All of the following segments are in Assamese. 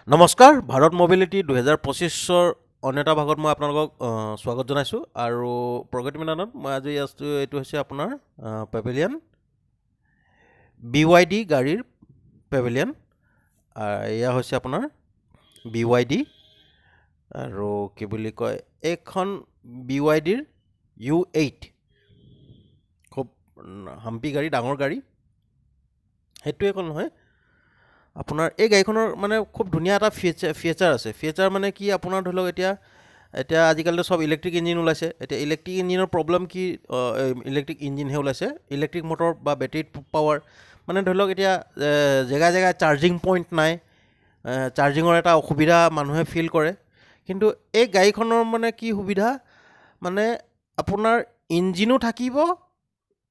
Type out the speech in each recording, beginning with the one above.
নমস্কাৰ, ভাৰত মবিলিটি 2025-ৰ অন্য এটা ভাগত মই আপোনালোকক স্বাগত জনাইছোঁ আৰু প্ৰগতি মেদানত মই আজি আছোঁ। এইটো হৈছে আপোনাৰ পেভিলিয়ন BYD গাড়ীৰ পেভিলিয়ন। এয়া হৈছে আপোনাৰ BYD আৰু কি বুলি কয়, এইখন BYDৰ U8 খুব হাম্পি গাড়ী, ডাঙৰ গাড়ী। সেইটো একো নহয়, আপোনাৰ এই গাড়ীখনৰ মানে খুব ধুনীয়া এটা ফিচাৰ আছে। ফিচাৰ মানে কি, আপোনাৰ ধৰি লওক এতিয়া আজিকালিতো চব ইলেক্ট্ৰিক ইঞ্জিন ওলাইছে। এতিয়া ইলেক্ট্ৰিক ইঞ্জিনৰ প্ৰব্লেম কি, ইলেক্ট্ৰিক ইঞ্জিনহে ওলাইছে, ইলেক্ট্ৰিক মটৰ বা বেটেৰীত পাৱাৰ। মানে ধৰি লওক এতিয়া জেগাই জেগাই চাৰ্জিং পইণ্ট নাই, চাৰ্জিঙৰ এটা অসুবিধা মানুহে ফিল কৰে। কিন্তু এই গাড়ীখনৰ মানে কি সুবিধা, মানে আপোনাৰ ইঞ্জিনো থাকিব,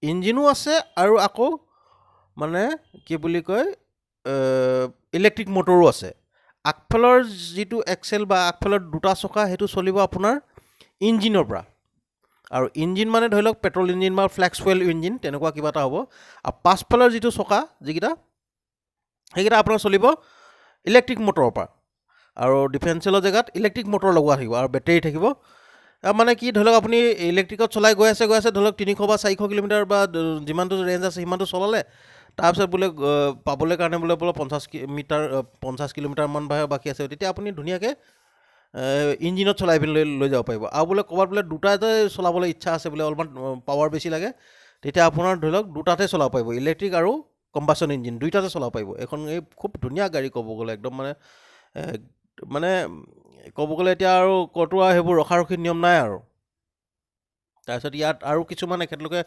ইঞ্জিনো আছে আৰু আকৌ মানে কি বুলি কয়, ইলেক্ট্ৰিক মটৰো আছে। আগফালৰ যিটো এক্সেল বা আগফালৰ দুটা চকা, সেইটো চলিব আপোনাৰ ইঞ্জিনৰ পৰা। আৰু ইঞ্জিন মানে ধৰি লওক পেট্ৰল ইঞ্জিন বা ফ্লেক্স ফুৱেল ইঞ্জিন, তেনেকুৱা কিবা এটা হ'ব। আৰু পাছফালৰ যিটো চকা যিকেইটা, সেইকেইটা আপোনাৰ চলিব ইলেক্ট্ৰিক মটৰৰ পৰা। আৰু ডিফেন্সিয়েলৰ জেগাত ইলেক্ট্ৰিক মটৰ লগোৱা থাকিব আৰু বেটেৰী থাকিব। মানে কি, ধৰি লওক আপুনি ইলেক্ট্ৰিকত চলাই গৈ আছে ধৰি লওক 300 বা 400 কিলোমিটাৰ বা যিমানটো ৰেঞ্জ আছে সিমানটো চলালে। তাৰপিছত বোলে পাবলৈ কাৰণে বোলে 50 কিলোমিটাৰমান বাকী আছে, তেতিয়া আপুনি ধুনীয়াকৈ ইঞ্জিনত চলাই পিনি লৈ যাব পাৰিব। আৰু বোলে ক'ৰবাত বোলে দুটাতে চলাবলৈ ইচ্ছা আছে, বোলে অলপমান পাৱাৰ বেছি লাগে, তেতিয়া আপোনাৰ ধৰি লওক দুটাতে চলাব পাৰিব, ইলেক্ট্ৰিক আৰু কম্বাছন ইঞ্জিন দুইটাতে চলাব পাৰিব। এইখন এই খুব ধুনীয়া গাড়ী ক'ব গ'লে, একদম মানে ক'ব গ'লে এতিয়া আৰু ক'তো আৰু সেইবোৰ ৰখাৰখি নিয়ম নাই আৰু। তাৰপিছত ইয়াত আৰু কিছুমান এখেতলোকে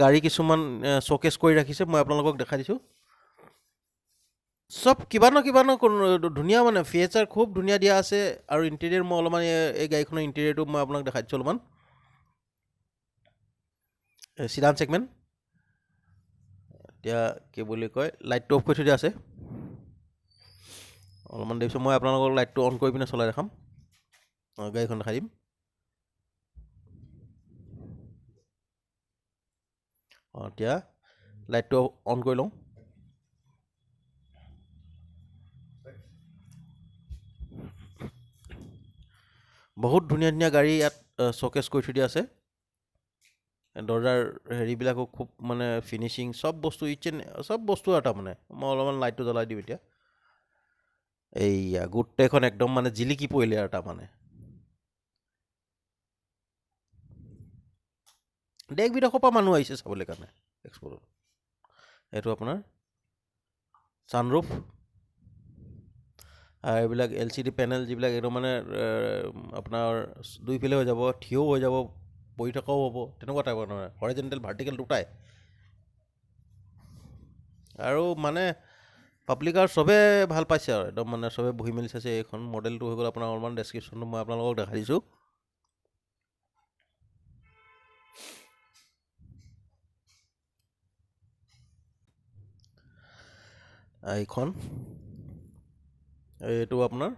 গাড়ী কিছুমান শ্ব'কেছ কৰি ৰাখিছে, মই আপোনালোকক দেখাই দিছোঁ। চব কিবা ন ধুনীয়া, মানে ফিচাৰ খুব ধুনীয়া দিয়া আছে। আৰু ইণ্টেৰিয়ৰ মই অলপমান এই গাড়ীখনৰ ইণ্টেৰিয়ৰটো মই আপোনাক দেখাই দিছোঁ অলপমান। Sedan segment. এতিয়া কি বুলি কয়, লাইটটো অফ কৰি থৈ দিয়া আছে। অলপমান দেখিছোঁ, মই আপোনালোকক লাইটটো অন কৰি পিনে চলাই দেখাম, গাড়ীখন দেখাই দিম। এতিয়া লাইটটো অন কৰি লওঁ। বহুত ধুনীয়া ধুনীয়া গাড়ী ইয়াত শ্ব'কেছ কৰি থৈ দিয়া আছে। দৰ্জাৰ হেৰিবিলাকো খুব মানে ফিনিচিং, চব বস্তু চব বস্তু এটা মানে। মই অলপমান লাইটটো জ্বলাই দিওঁ এতিয়া। এইয়া গোটেইখন একদম মানে জিলিকি পৰিলে আৰু তাৰমানে। দেশ বিদেশৰ পৰা মানুহ আহিছে চাবলৈ কাৰণে এক্সপ'ত। এইটো আপোনাৰ ছানৰুফ আৰু এইবিলাক LCD পেনেল যিবিলাক, এইটো মানে আপোনাৰ দুইফালে হৈ যাব, থিয়ও হৈ যাব, বহি থকাও হ'ব, তেনেকুৱা টাইপৰ নহয়, হৰাইজেণ্টেল ভাৰ্টিকেল দুটাই। আৰু মানে পাব্লিক আৰু চবেই ভাল পাইছে আৰু একদম মানে চবেই বহি মেলি চাইছে। এইখন মডেলটো হৈ গ'ল আপোনাৰ, অলপমান ডেছক্ৰিপশ্যনটো মই আপোনালোকক দেখাই দিছোঁ। এইখন এইটো আপোনাৰ,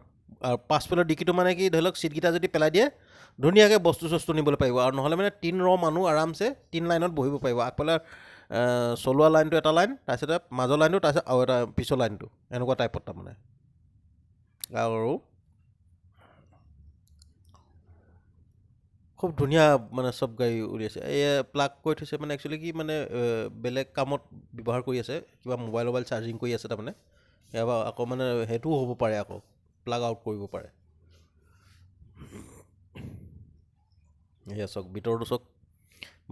আৰু পাছফালৰ ডিকিটো মানে কি, ধৰি লওক ছিটকেইটা যদি পেলাই দিয়ে ধুনীয়াকৈ বস্তু চস্তু নিবলৈ পাৰিব। আৰু নহ'লে মানে 3 ৰ মানুহ আৰামছে 3 লাইনত বহিব পাৰিব। আগফালে চলোৱা লাইনটো এটা লাইন, তাৰপিছতে মাজৰ লাইনটো, তাৰপিছত আৰু এটা পিছৰ লাইনটো, এনেকুৱা টাইপত তাৰমানে। আৰু খুব ধুনীয়া মানে চব গাড়ী উলিয়াইছে। এই প্লাগ কৰি থৈছে মানে, একচুৱেলি কি মানে বেলেগ কামত ব্যৱহাৰ কৰি আছে, কিবা মোবাইল চাৰ্জিং কৰি আছে তাৰমানে। ইয়াৰ আকৌ মানে সেইটোও হ'ব পাৰে, আকৌ প্লাগ আউট কৰিব পাৰে। এয়া চাওক, ভিতৰটো চাওক,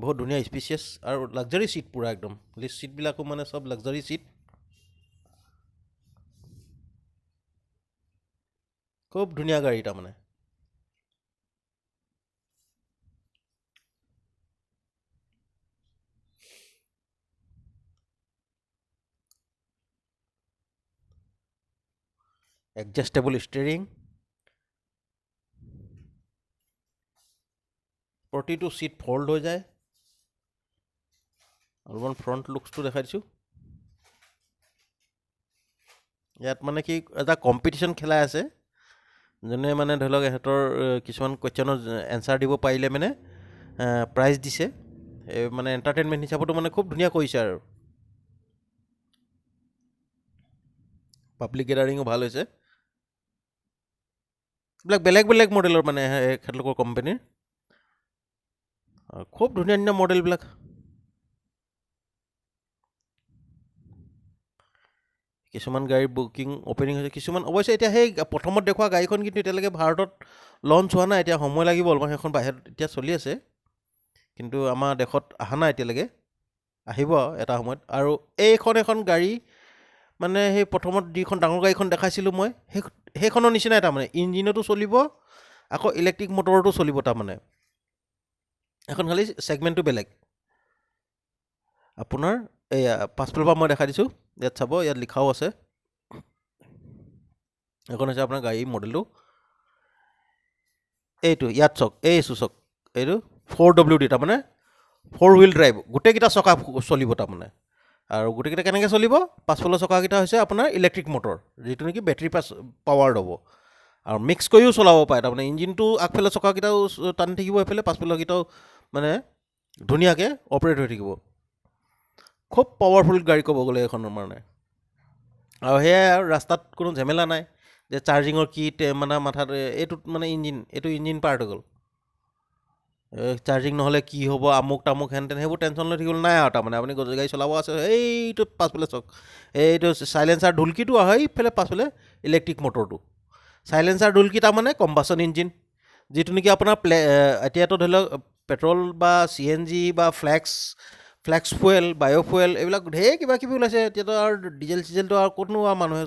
বহুত ধুনীয়া স্পেচিয়াছ আৰু লাক্সাৰী ছিট পূৰা একদম। ছিটবিলাকো মানে চব লাক্সাৰী ছিট, খুব ধুনীয়া গাড়ী তাৰমানে। এডজাষ্টেবল ষ্টিয়াৰিং, প্ৰতিটো ছিট ফল্ড হৈ যায়। অলপমান ফ্ৰণ্ট লুকছটো দেখাই দিছোঁ। ইয়াত মানে কি, এটা কম্পিটিশ্যন খেলাই আছে। যোনে মানে ধৰি লওক ইহঁতৰ কিছুমান কুৱেশ্যনৰ এনচাৰ দিব পাৰিলে মানে প্ৰাইজ দিছে। মানে এণ্টাৰটেইনমেণ্ট হিচাপতো মানে খুব ধুনীয়া কৰিছে আৰু। পাব্লিক গেডাৰিঙো ভাল হৈছে। এইবিলাক বেলেগ বেলেগ মডেলৰ মানে এখেতলোকৰ কোম্পানীৰ খুব ধুনীয়া ধুনীয়া মডেলবিলাক। কিছুমান গাড়ীৰ বুকিং অপেনিং হৈছে, কিছুমান অৱশ্যে এতিয়া সেই প্ৰথমত দেখুওৱা গাড়ীখন কিন্তু এতিয়ালৈকে ভাৰতত লঞ্চ হোৱা নাই, এতিয়া সময় লাগিব অলপমান, সেইখন বাহিৰত এতিয়া চলি আছে, কিন্তু আমাৰ দেশত অহা নাই এতিয়ালৈকে, আহিব এটা সময়ত। আৰু এখন গাড়ী মানে সেই প্ৰথমত যিখন ডাঙৰ গাড়ীখন দেখাইছিলোঁ মই, সেইখনৰ নিচিনাই তাৰমানে, ইঞ্জিনতো চলিব, আকৌ ইলেক্ট্ৰিক মটৰতো চলিব তাৰমানে, এখন খালি ছেগমেণ্টটো বেলেগ। আপোনাৰ এইয়া পাছফালৰ পৰা মই দেখাই দিছোঁ, ইয়াত চাব, ইয়াত লিখাও আছে, এখন হৈছে আপোনাৰ গাড়ী মডেলটো, এইটো ইয়াত চাওক, চাওক এইটো 4WD, তাৰমানে 4 হুইল ড্ৰাইভ, গোটেইকেইটা চকা চলিব তাৰমানে। আৰু গোটেইকেইটা কেনেকৈ চলিব, পাছফালৰ চকাকেইটা হৈছে আপোনাৰ ইলেক্ট্ৰিক মটৰ, যিটো নেকি বেটেৰী পাৱাৰ ল'ব, আৰু মিক্স কৰিও চলাব পাৰে, তাৰমানে ইঞ্জিনটো আগফালে চকাকেইটাও টানি থাকিব, এইফালে পাছফালৰকেইটাও মানে ধুনীয়াকৈ অপাৰেট হৈ থাকিব। খুব পাৱাৰফুল গাড়ী ক'ব গ'লে এইখনৰ মানে। আৰু সেয়াই আৰু ৰাস্তাত কোনো ঝেমেলা নাই যে চাৰ্জিঙৰ কি মানে মাথাত এইটোত মানে এইটো ইঞ্জিন পাৰ্ট হৈ গ'ল, চাৰ্জিং নহ'লে কি হ'ব, আমুক তামুক হেন তেন, সেইবোৰ টেনশ্যন লৈ থাকিবলৈ নাই আৰু তাৰমানে। আপুনি গাড়ী চলাব আছে, এইটো পাছফালে চাওক, এইটো চাইলেঞ্চাৰ ঢুলকিটো আৰু সেইফালে পাছফালে ইলেক্ট্ৰিক মটৰটো। চাইলেঞ্চাৰ ঢুলকি তাৰমানে কম্বাছন ইঞ্জিন, যিটো নেকি আপোনাৰ এতিয়াতো ধৰি লওক পেট্ৰল বা CNG বা ফ্লেক্স ফুৱেল, বায়'ফুৱেল, এইবিলাক ঢেৰ কিবা কিবি ওলাইছে এতিয়াতো, আৰু ডিজেল চিজেলটো আৰু ক'তনো আৰু মানুহে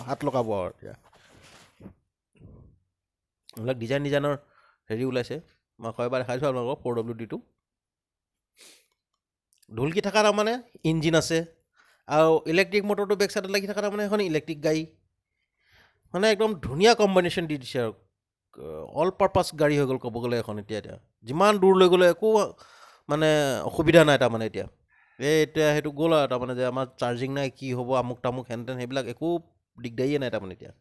হাত লগাব আৰু এতিয়া। এইবিলাক ডিজাইনৰ হেৰি ওলাইছে, মই এবাৰ দেখাইছোঁ আপোনালোকক 4WD-টো। ঢুলকি থকা তাৰমানে ইঞ্জিন আছে, আৰু ইলেক্ট্ৰিক মটৰটো বেক চাইডত লাগি থকা তাৰমানে এখন ইলেক্ট্ৰিক গাড়ী, মানে একদম ধুনীয়া কম্বিনেশ্যন দি দিছে আৰু অল পাৰপাছ গাড়ী হৈ গ'ল ক'ব গ'লে এখন। এতিয়া যিমান দূৰ লৈ গ'লে একো মানে অসুবিধা নাই তাৰমানে এতিয়া। এতিয়া সেইটো গ'ল আৰু তাৰমানে যে আমাৰ চাৰ্জিং নাই, কি হ'ব, আমুক তামুক হেন তেন, সেইবিলাক একো দিগদাৰিয়ে নাই তাৰমানে এতিয়া।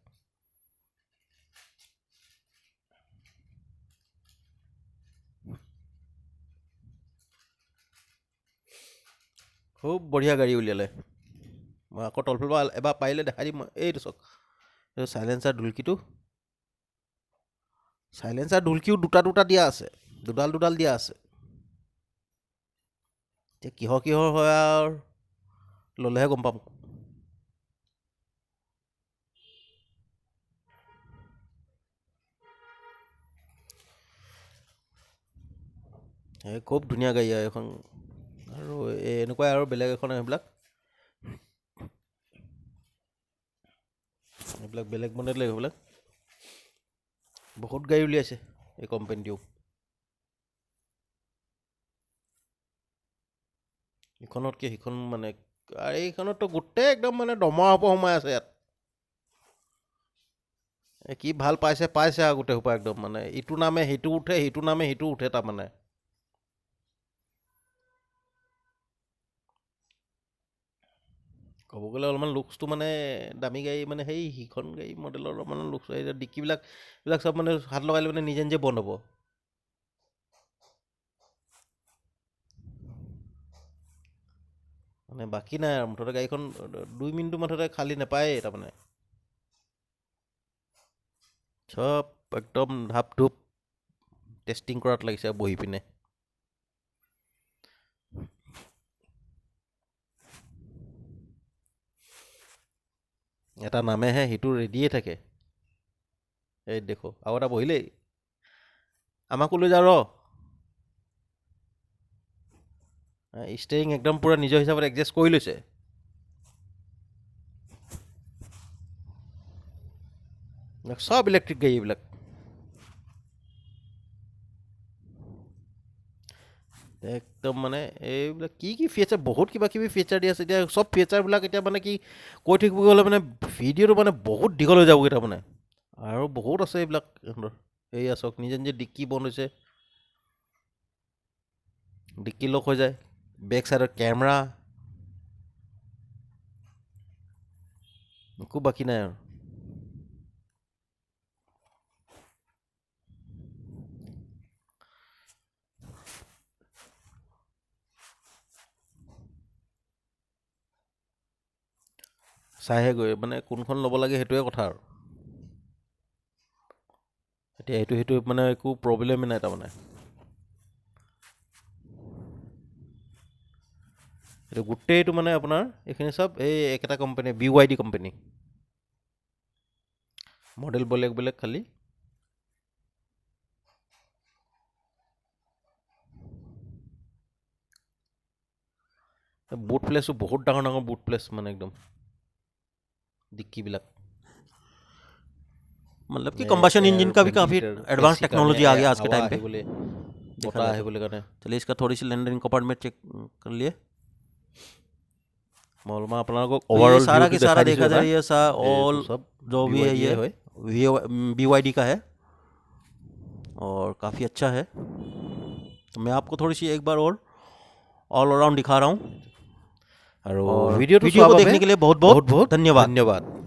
খুব বঢ়িয়া গাড়ী উলিয়ালে। মই আকৌ তলফালৰ পৰা এবাৰ পাৰিলে দেখাই দিম মই। এইটো চাওক, এইটো চাইলেঞ্চাৰ ঢুলকিটো, চাইলেঞ্চাৰ ঢুলকিও দুটা দিয়া আছে, দুডাল দিয়া আছে। এতিয়া কিহৰ হয় আৰু ল'লেহে গম পাম। খুব ধুনীয়া গাড়ী আৰু এইখন, আৰু এনেকুৱাই আৰু বেলেগ এখন সেইবিলাক বেলেগ মডেল সেইবিলাক বহুত গাড়ী উলিয়াইছে এই কোম্পানীটোও। ইখনতকৈ সিখন মানে, আৰু এইখনততো গোটেই একদম মানে দমৰা সোপা সোমাই আছে ইয়াত। কি ভাল পাইছে আৰু গোটেই সোপা একদম মানে, ইটো নামে সিটো উঠে, সিটো নামে সিটো উঠে তাৰমানে। ক'ব গ'লে অলপমান লুকছটো মানে দামী গাড়ী মানে সিখন গাড়ী মডেলৰ অলপমান লুকছ, ডিক্কিবিলাক এইবিলাক চব মানে হাত লগাই লৈ মানে নিজে নিজে বন্ধ হ'ব। মানে বাকী নাই আৰু, মুঠতে গাড়ীখন 2 মিনিটো মুঠতে খালী নাপায়েই তাৰমানে। চব একদম ধাপ ধুপ টেষ্টিং কৰাত লাগিছে বহি পিনে। এটা নামেহে, সিটো ৰেডিয়ে থাকে। এই দেখো আৰু এটা বহিলেই, আমাকো লৈ যা ৰ। ষ্টেৰিং একদম পূৰা নিজৰ হিচাপত এডজাষ্ট কৰি লৈছে। চব ইলেক্ট্ৰিক গাড়ী এইবিলাক। একদম মানে এইবিলাক কি ফিচাৰ, বহুত কিবা কিবি ফিচাৰ দি আছে। এতিয়া চব ফিচাৰবিলাক এতিয়া মানে কি কৈ থাকিব গ'লে মানে ভিডিঅ'টো মানে বহুত দীঘল হৈ যাবগৈ তাৰমানে, আৰু বহুত আছে এইবিলাক। এইয়া চাওক, নিজে নিজে ডিক্কি বন্ধ হৈছে, ডিক্কি লক হৈ যায়, বেক চাইডৰ কেমেৰা, একো বাকী নাই আৰু। চাইহে গৈ মানে কোনখন ল'ব লাগে সেইটোৱে কথা আৰু। এতিয়া সেইটো মানে একো প্ৰব্লেমেই নাই তাৰমানে। এইটো গোটেইটো মানে আপোনাৰ এইখিনি চব এই একেটা কোম্পানী BYD কোম্পানী, মডেল বেলেগ বেলেগ খালি। বুট প্লেচো বহুত ডাঙৰ ডাঙৰ বুট প্লেচ মানে একদম डिक्कीবিলাক। मतलब कि कंबशन इंजन का भी काफ़ी एडवांस टेक्नोलॉजी आ गया आज के टाइम पे। बता है बोले कहने। चलिए इसका थोड़ी सी लैंडिंग कंपार्टमेंट चेक कर लिए। मॉल में अपना को ये ओवरऑल सारा के सारा देखा जाए ये ऑल सब जो भी है ये BYD BYD का है और काफ़ी अच्छा है। तो मैं आपको थोड़ी सी एक बार और ऑल अराउंड दिखा रहा हूँ। और वीडियो को देखने के लिए बहुत बहुत धन्यवाद।